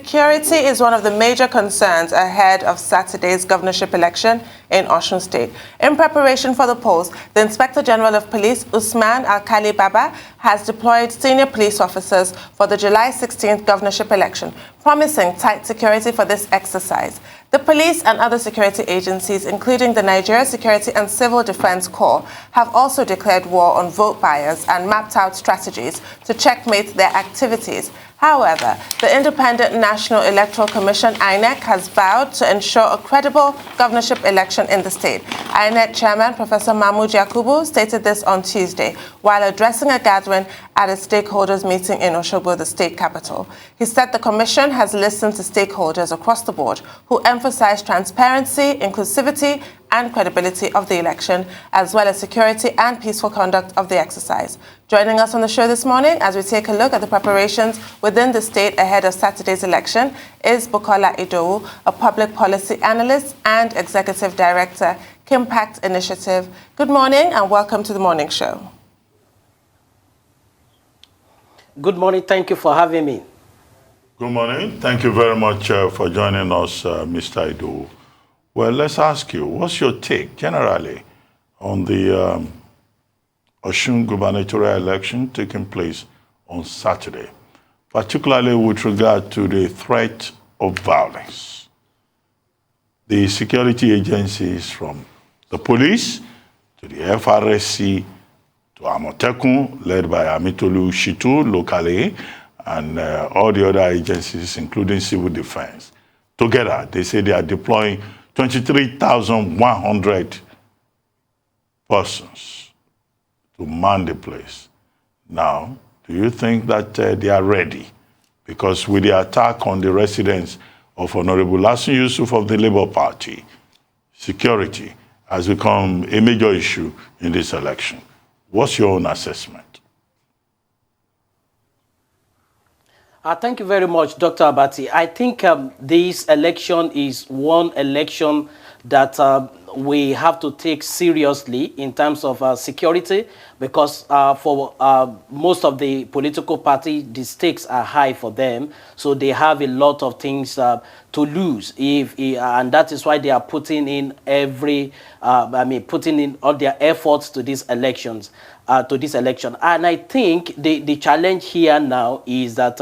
Security is one of the major concerns ahead of Saturday's governorship election in Osun State. In preparation for the polls, the Inspector General of Police, Usman Alkali Baba, has deployed senior police officers for the July 16th governorship election, promising tight security for this exercise. The police and other security agencies, including the Nigeria Security and Civil Defense Corps, have also declared war on vote buyers and mapped out strategies to checkmate their activities. However, the Independent National Electoral Commission, INEC, has vowed to ensure a credible governorship election in the state. INEC Chairman Professor Mahmood Yakubu stated this on Tuesday while addressing a gathering at a stakeholders meeting in Osogbo, the state capital. He said the commission has listened to stakeholders across the board who emphasize transparency, inclusivity, and credibility of the election, as well as security and peaceful conduct of the exercise. Joining us on the show this morning as we take a look at the preparations within the state ahead of Saturday's election is Bukola Idowu, a public policy analyst and executive director, Kimpact Initiative. Good morning and welcome to the morning show. Good morning. Thank you for having me. Good morning. Thank you very much for joining us, Mr. Idowu. Well, let's ask you, what's your take generally on the Osun gubernatorial election taking place on Saturday, particularly with regard to the threat of violence? The security agencies, from the police to the FRSC to Amotekun, led by Amitolu Shitu locally, and all the other agencies, including civil defense, together, they say they are deploying 23,100 persons to man the place. Now, do you think that they are ready? Because with the attack on the residence of Honorable Osun Yusuf of the Labour Party, security has become a major issue in this election. What's your own assessment? Thank you very much, Dr. Abati. I think this election is one election that we have to take seriously in terms of security, because for most of the political parties, the stakes are high for them. So they have a lot of things to lose, and that is why they are putting in putting in all their efforts to these elections. And I think the challenge here now is that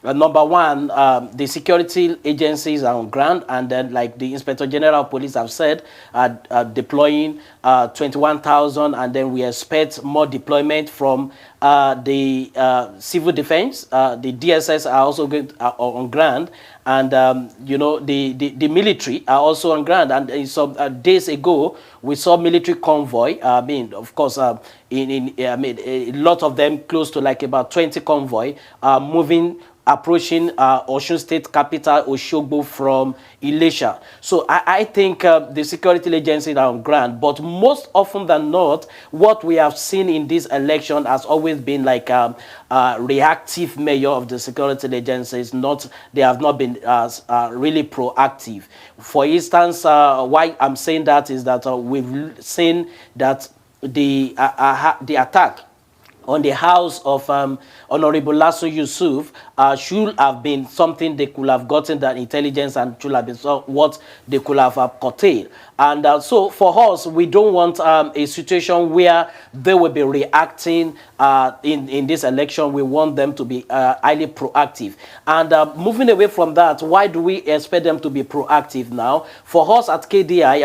number one, the security agencies are on ground, and then, like the Inspector General of Police have said, deploying 21,000, and then we expect more deployment from the civil defense. The DSS are also on ground, and the military are also on ground. And some days ago, we saw military convoy. Of course, a lot of them, close to like about 20 convoy, approaching Osun State capital, Osogbo, from Ilesha. So I think the security agencies are on ground, but most often than not, what we have seen in this election has always been like reactive measure of the security agencies. They have not been really proactive. For instance, why I'm saying that is that we've seen that the attack on the house of Honorable Osun Yusuf should have been something they could have gotten that intelligence, and should have been what they could have curtailed. And so for us, we don't want a situation where they will be reacting in this election. We want them to be highly proactive. And moving away from that, why do we expect them to be proactive now? For us at KDI,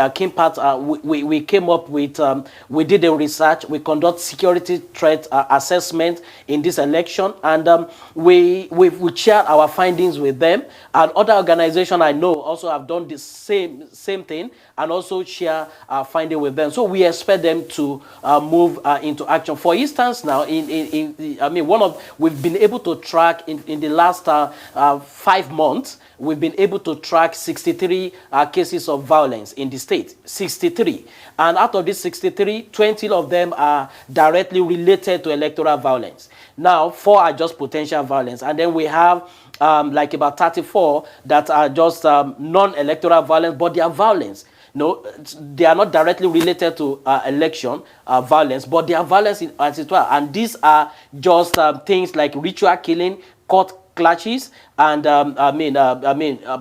we came up with, we did a research, we conduct security threat assessment in this election, and we shared our findings with them. And other organizations I know also have done the same thing, and also share finding with them. So we expect them to move into action. For instance, now we've been able to track in the last 5 months. We've been able to track 63 cases of violence in the state. 63. And out of these 63, 20 of them are directly related to electoral violence. Now, 4 are just potential violence. And then we have like about 34 that are just non-electoral violence, but they are violence. No, they are not directly related to election violence, but they are violence as well. And these are just things like ritual killing, court clashes and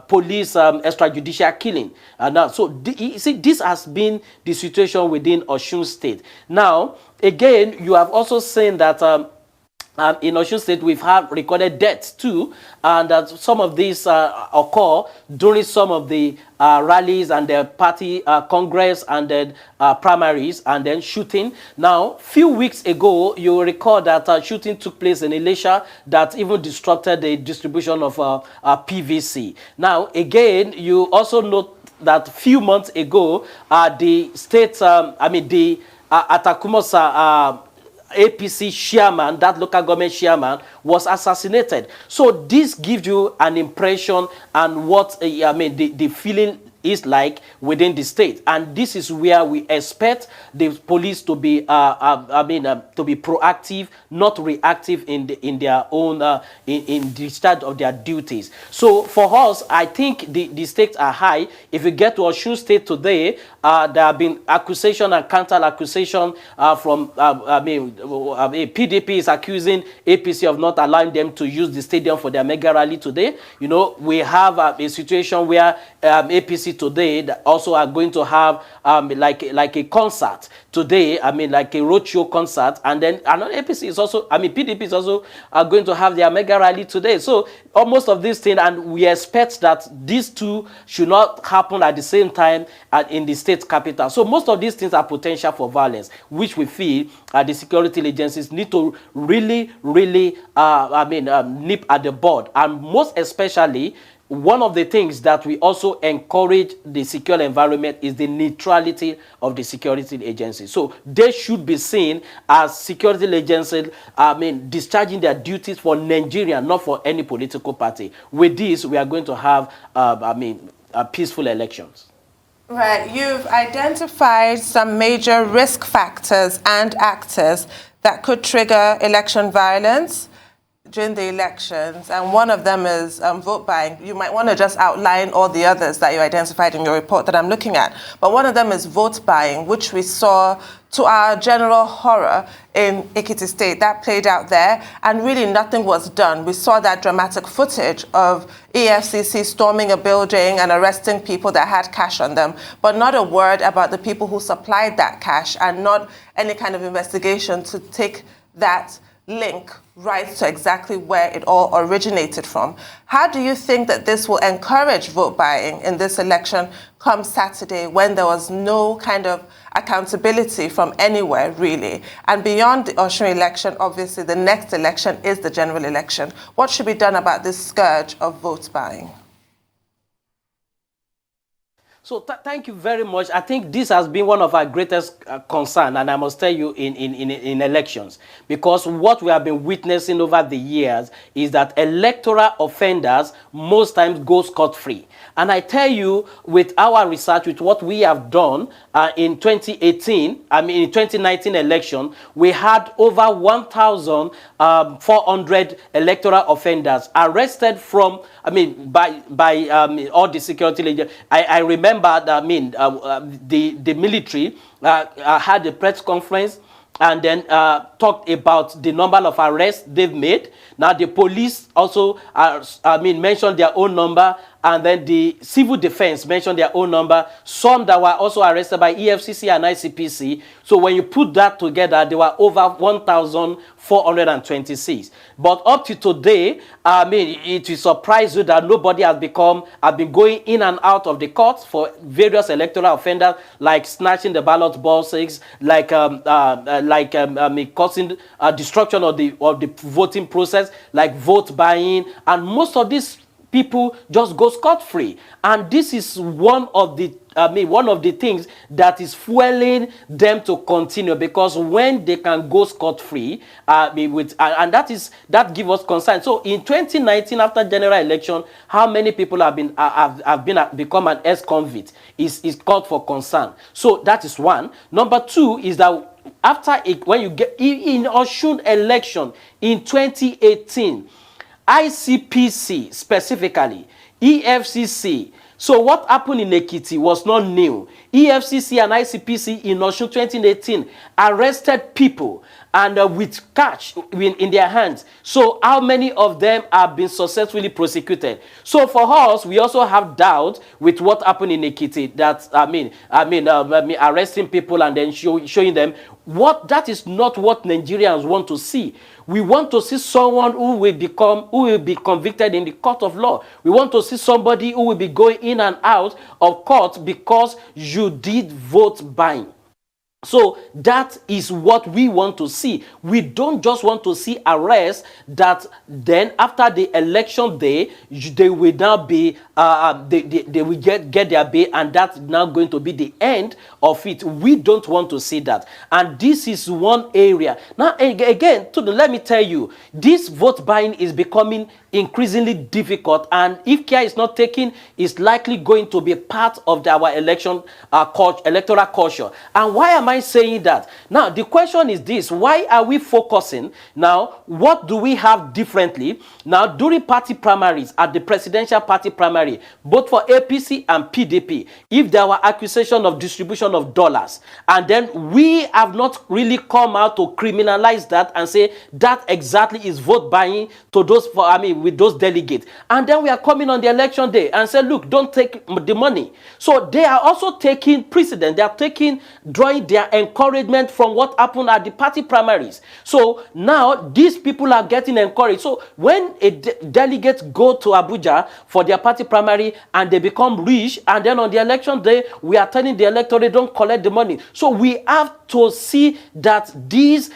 police extrajudicial killing. So you see, this has been the situation within Osun State. Now, again, you have also seen that in Osun State, we've had recorded deaths too, and some of these occur during some of the rallies and the party congress and then primaries and then shooting. Now, few weeks ago, you will recall that shooting took place in Elisha that even disrupted the distribution of PVC. Now, again, you also note that few months ago, the state, the Atakumosa APC chairman, that local government chairman, was assassinated. So this gives you an impression and what the feeling is like within the state, and this is where we expect the police to be to be proactive, not reactive in their own in discharge of their duties. So for us, I think the stakes are high. If you get to Osun State today, there have been accusation and counter accusation from PDP is accusing APC of not allowing them to use the stadium for their mega rally today. You know, we have a situation where APC today that also are going to have like a concert today, like a roadshow concert, and then another APC is also, PDP is also going to have their mega rally today. So almost of these things, and we expect that these two should not happen at the same time in the state capital. So most of these things are potential for violence, which we feel the security agencies need to really nip at the bud, and most especially, one of the things that we also encourage the secure environment is the neutrality of the security agencies. So they should be seen as security agencies, discharging their duties for Nigeria, not for any political party. With this, we are going to have, peaceful elections. Right. You've identified some major risk factors and actors that could trigger election violence during the elections, and one of them is vote buying. You might want to just outline all the others that you identified in your report that I'm looking at. But one of them is vote buying, which we saw to our general horror in Ekiti State. That played out there, and really nothing was done. We saw that dramatic footage of EFCC storming a building and arresting people that had cash on them, but not a word about the people who supplied that cash, and not any kind of investigation to take that link right to exactly where it all originated from. How do you think that this will encourage vote buying in this election come Saturday, when there was no kind of accountability from anywhere, really? And beyond the Osun election, obviously the next election is the general election. What should be done about this scourge of vote buying? So thank you very much. I think this has been one of our greatest concern, and I must tell you, in elections, because what we have been witnessing over the years is that electoral offenders most times go scot-free. And I tell you, with our research, with what we have done in 2018, in 2019 election, we had over 1,400 electoral offenders arrested from, by all the security agents. I remember that, the military had a press conference and then talked about the number of arrests they've made. Now the police also, mentioned their own number, and then the civil defense mentioned their own number. Some that were also arrested by EFCC and ICPC. So when you put that together, there were over 1,426. But up to today, it will surprise you that nobody has been going in and out of the courts for various electoral offenders, like snatching the ballot boxes, like causing destruction of the voting process, like vote buying, and most of these people just go scot-free. And this is one of the things that is fueling them to continue, because when they can go scot-free, and that gives us concern. So in 2019, after general election, how many people have become an ex-convict is called for concern. So that is one. Number two is that when you get in Osun election in 2018, ICPC specifically, EFCC. So what happened in Ekiti was not new. EFCC and ICPC in Osun 2018 arrested people and with cash in their hands. So how many of them have been successfully prosecuted? So for us, we also have doubt with what happened in Ekiti, that arresting people and then showing them that is not what Nigerians want to see. We want to see someone who will be convicted in the court of law. We want to see somebody who will be going in and out of court because you did vote buying. So that is what we want to see. We don't just want to see arrests that then after the election day, they will now be, they will get their bail, and that's now going to be the end of it. We don't want to see that. And this is one area. Now, again, let me tell you, this vote buying is becoming increasingly difficult, and if care is not taken, it's likely going to be part of our election electoral culture. And why am I saying that? Now, the question is this: why are we focusing now? What do we have differently now during party primaries, at the presidential party primary, both for APC and PDP? If there were accusation of distribution of dollars, and then we have not really come out to criminalize that and say that exactly is vote buying to those with those delegates, and then we are coming on the election day and say, look, don't take the money. So they are also taking precedent. They are drawing their encouragement from what happened at the party primaries. So now these people are getting encouraged. So when delegates go to Abuja for their party primary and they become rich, and then on the election day we are telling the electorate, don't collect the money. So we have to see that these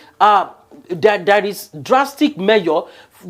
there is drastic measure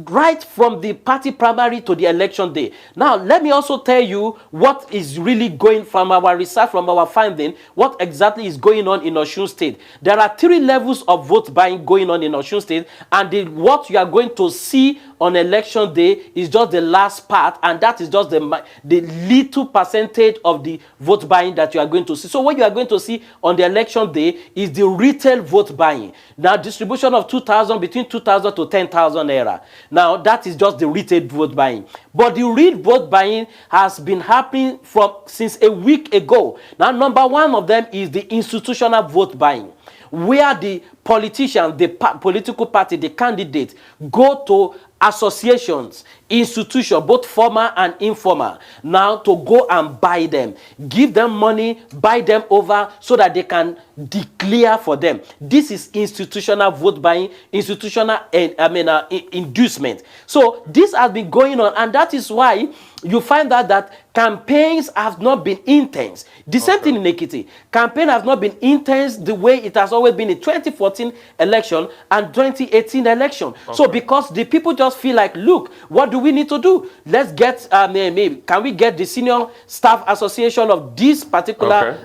right from the party primary to the election day. Now, let me also tell you what is really going from our research, from our finding, what exactly is going on in Osun State. There are 3 levels of vote buying going on in Osun State, and what you are going to see on election day is just the last part, and that is just the little percentage of the vote buying that you are going to see. So what you are going to see on the election day is the retail vote buying. Now, distribution of 2,000, between 2,000 to 10,000 naira. Now, that is just the retail vote buying. But the real vote buying has been happening since a week ago. Now, number one of them is the institutional vote buying, where the politicians, the political party, the candidates go to associations, institutions, both formal and informal, now to go and buy them, give them money, buy them over so that they can declare for them. This is institutional vote buying, institutional inducement. So this has been going on, and that is why you find that campaigns have not been intense. The same thing in Ekiti. Campaign has not been intense the way it has always been in 2014 election and 2018 election. So because the people just feel like, look, what do we need to do? Let's get, can we get the senior staff association of this particular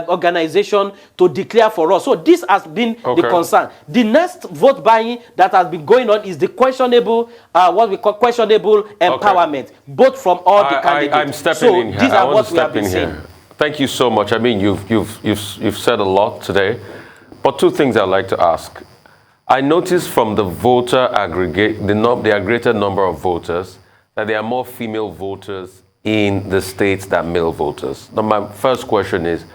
organization to declare for us? So this has been the concern. The next vote buying that has been going on is the questionable, what we call questionable empowerment, both from all the candidates. I'm stepping in here. These are what we have been been saying. Thank you so much. I mean, you've said a lot today, but 2 things I'd like to ask. I noticed from the voter aggregate, the aggregated number of voters, that there are more female voters in the states than male voters. Now, my first question is,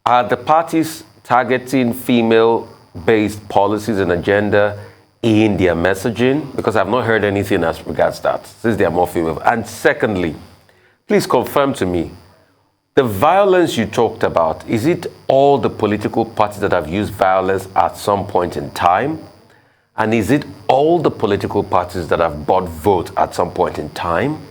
are the parties targeting female-based policies and agenda in their messaging? Because I've not heard anything as regards that, since they are more female. And secondly, please confirm to me, the violence you talked about, is it all the political parties that have used violence at some point in time? And is it all the political parties that have bought votes at some point in time?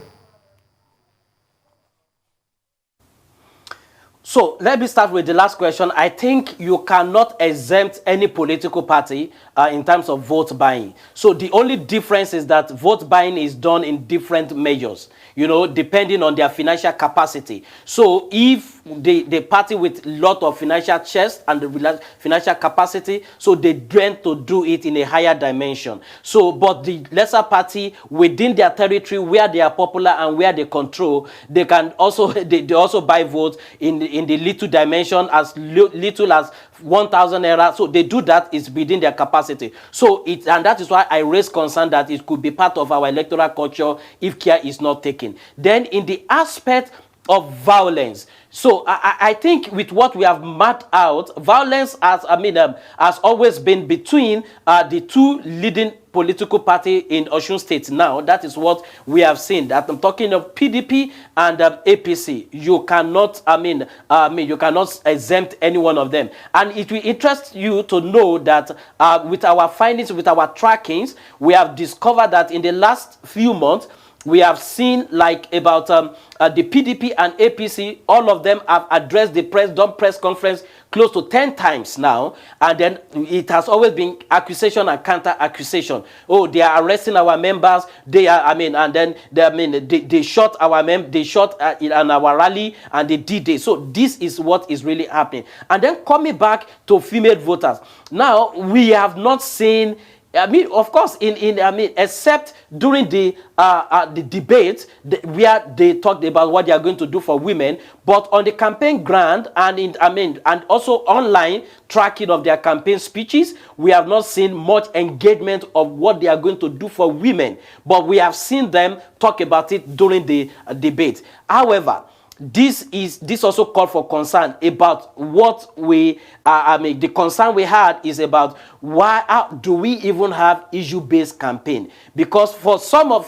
So let me start with the last question. I think you cannot exempt any political party in terms of vote buying. So the only difference is that vote buying is done in different measures, depending on their financial capacity. So if the party with a lot of financial chest and the financial capacity, so they tend to do it in a higher dimension. So, but the lesser party within their territory where they are popular and where they control, they can also they also buy votes in the little dimension, as little as 1,000 naira. So they do that, is within their capacity. So and that is why I raise concern that it could be part of our electoral culture if care is not taken. Then in the aspect of violence. So I think with what we have mapped out, violence has always been between the two leading political party in Osun State now. That is what we have seen. That I'm talking of PDP and APC. You cannot, you cannot exempt any one of them. And it will interest you to know that with our findings, with our trackings, we have discovered that in the last few months, we have seen like about the PDP and APC, all of them have addressed the press, done press conference close to 10 times now, and then it has always been accusation and counter accusation. Oh, they are arresting our members. They are, and then they shot our they shot in our rally, and they did this. So this is what is really happening. And then coming back to female voters, now we have not seen. Of course, except during the debate where they talked about what they are going to do for women, but on the campaign ground and and also online tracking of their campaign speeches, we have not seen much engagement of what they are going to do for women. But we have seen them talk about it during the debate. However, this also called for concern about what we the concern we had is about how do we even have issue-based campaign? Because for some of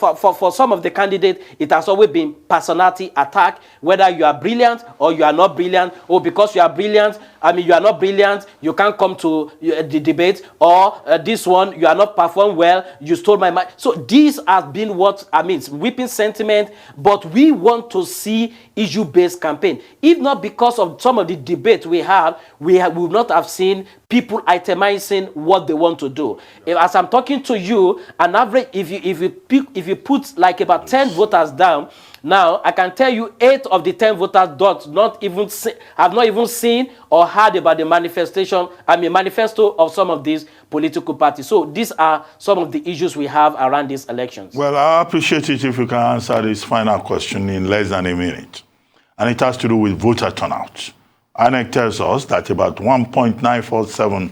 the candidates, it has always been personality attack, whether you are brilliant or you are not brilliant, or because you are brilliant, you are not brilliant, you can't come to the debate, or this one, you are not performed well, you stole my mind. So these have been what whipping sentiment, but we want to see issue-based campaign. If not because of some of the debate we would not have seen people itemizing what they want to do. As I'm talking to you, an average, if you put like about 10 voters down, now I can tell you 8 of the 10 voters have not even seen or heard about the manifesto of some of these political parties. So these are some of the issues we have around these elections. Well, I appreciate it if you can answer this final question in less than a minute. And it has to do with voter turnout. INEC tells us that about 1.947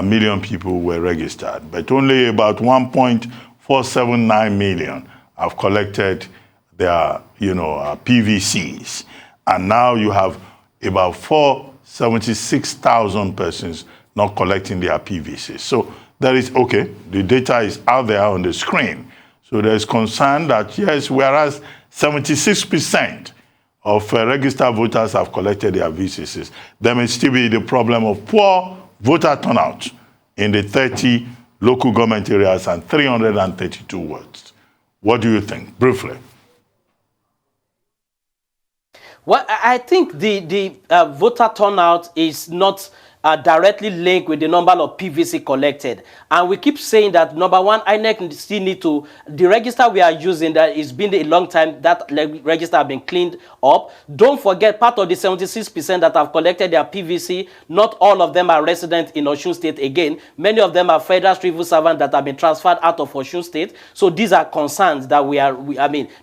million people were registered, but only about 1.479 million have collected their, PVCs. And now you have about 476,000 persons not collecting their PVCs. So that is okay. The data is out there on the screen. So there's concern that, yes, whereas 76% of registered voters have collected their VCCs, there may still be the problem of poor voter turnout in the 30 local government areas and 332 wards. What do you think, briefly? Well, I think the voter turnout is not directly linked with the number of PVC collected. And we keep saying that, number one, INEC still need to, the register we are using, that it's been a long time, that register has been cleaned up. Don't forget, part of the 76% that have collected their PVC, not all of them are resident in Osun State again. Many of them are federal civil servants that have been transferred out of Osun State. So these are concerns that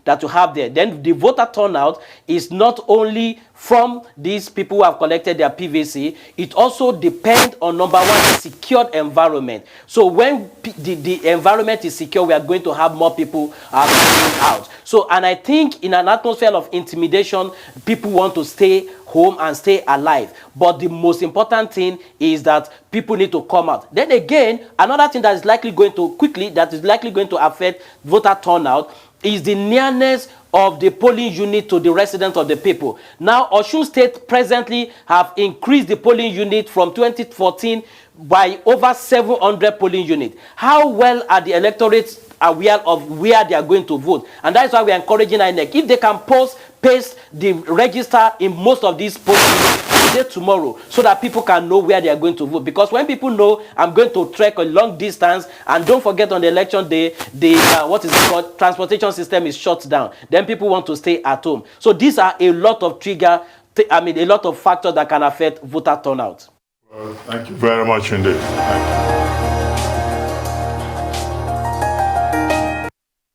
that you have there. Then the voter turnout is not only from these people who have collected their PVC, it also depends on, number one, the secured environment. So when the environment is secure, we are going to have more people coming out. So, and I think in an atmosphere of intimidation, people want to stay home and stay alive. But the most important thing is that people need to come out. Then again, another thing that is likely going to affect voter turnout is the nearness of the polling unit to the residents of the people. Now, Osun State presently have increased the polling unit from 2014 by over 700 polling units. How well are the electorates aware of where they are going to vote? And that's why we are encouraging INEC. If they can paste the register in most of these polling units today, tomorrow, so that people can know where they are going to vote. Because when people know I'm going to trek a long distance, and don't forget on the election day, the transportation system is shut down, then people want to stay at home. So these are a lot of a lot of factors that can affect voter turnout. Well, thank you very much indeed. Thank you.